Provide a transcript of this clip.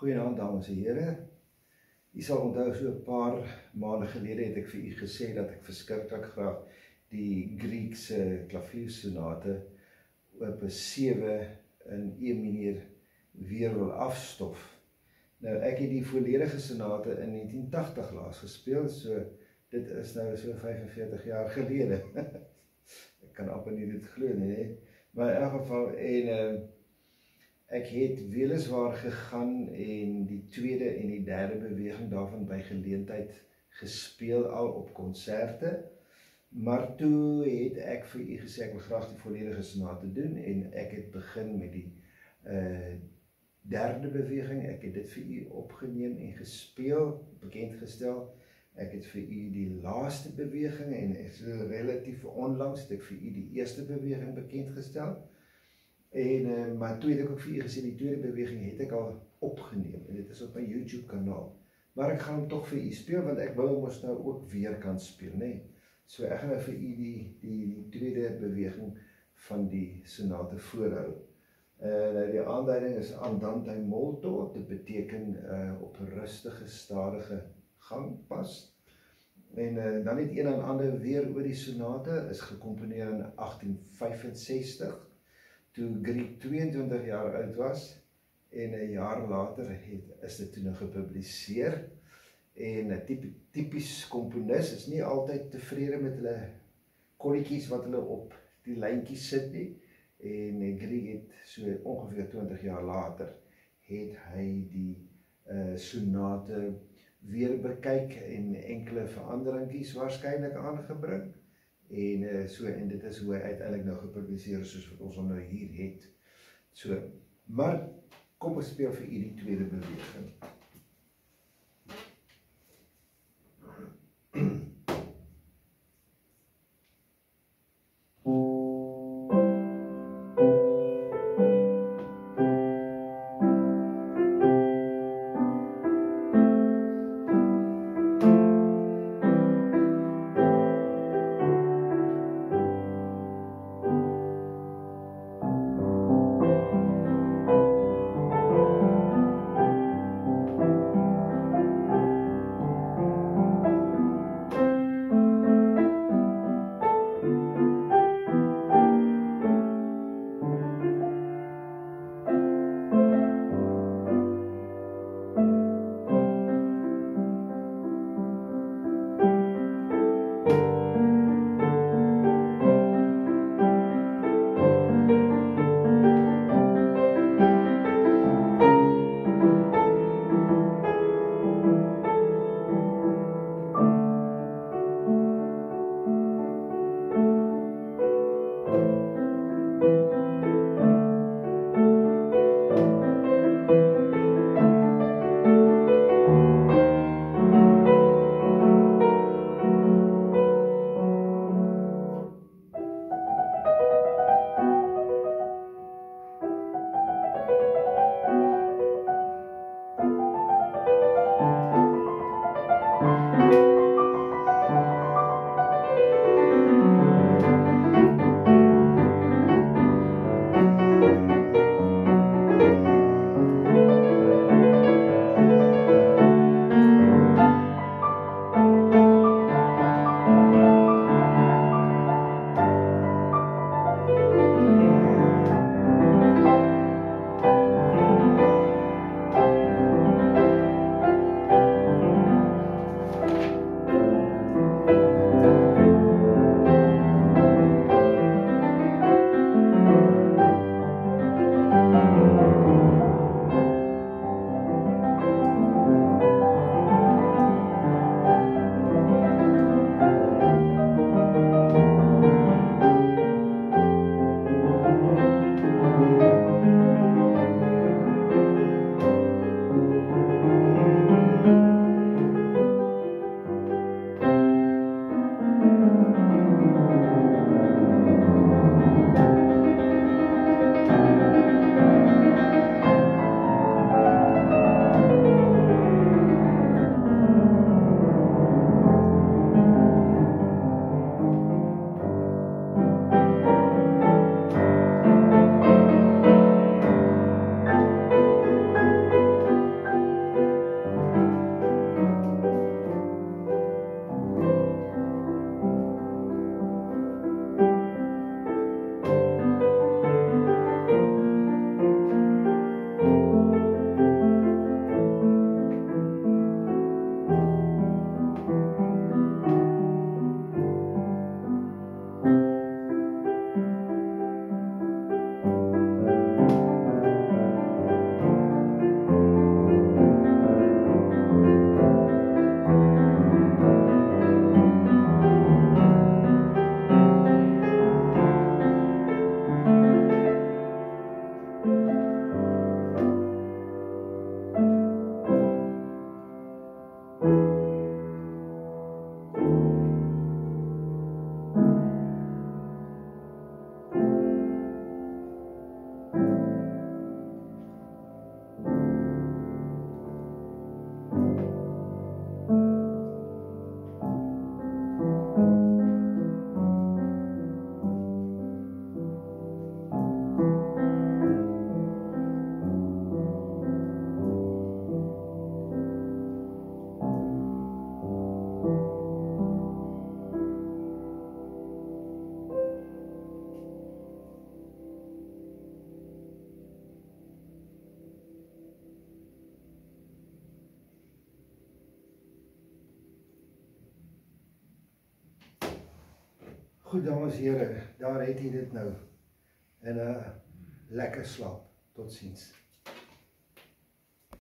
Goeienaand dames en here. U sal onthou so 'n paar maande gelede het ek vir u gesê dat ek verskriklik graag die Griekse klaviersonate op 'n 7 in E mineur weer wil afstof. Nou ek het die volledige sonate in 1980 laas gespeel, so dit is nou so 45 jaar gelede. Ek kan amper nie dit glo nie, maar in elk geval ek het weliswaar gegaan en die tweede en die derde beweging daarvan by geleentheid gespeel al op konserte, maar toe het ek vir u gesê ek wil graag die volledige sonate doen en ek het begin met die derde beweging. Ek het dit vir u opgeneem en gespeel, bekendgestel. Ek het vir u die laaste beweging en so relatief onlangs het ek vir u die eerste beweging bekendgestel. En maar toe het ek ook vir u gesê die tweede beweging het ek al opgeneem en dit is op my YouTube kanaal. Maar ek gaan hom tog vir u speel want ek wil mos nou ook weer kan speel, né? So ek gaan nou vir u die tweede beweging van die sonate voorhou. Nou die aanduiding is andante molto, dit beteken op 'n rustige, stadige gangpas. En dan het een en ander weer oor die sonate, is gekomponeer in 1865, toe Griek 22 jaar oud was, en 'n jaar later is dit toe nou gepubliseer. En 'n tipies komponis is nie altyd tevrede met hulle kolletjies wat hulle op die lyntjies sit nie. En Griek het so ongeveer 20 jaar later het hy die sonate weer bekyk en enkele veranderingkies waarskynlik aangebring. En dit is hoe hy uiteindelik nou gepubliseer is soos wat ons hom nou hier het. So, maar kom ons speel vir u die tweede beweging. Goed, dames en here, daar het jy dit nou. En lekker slaap. Totsiens.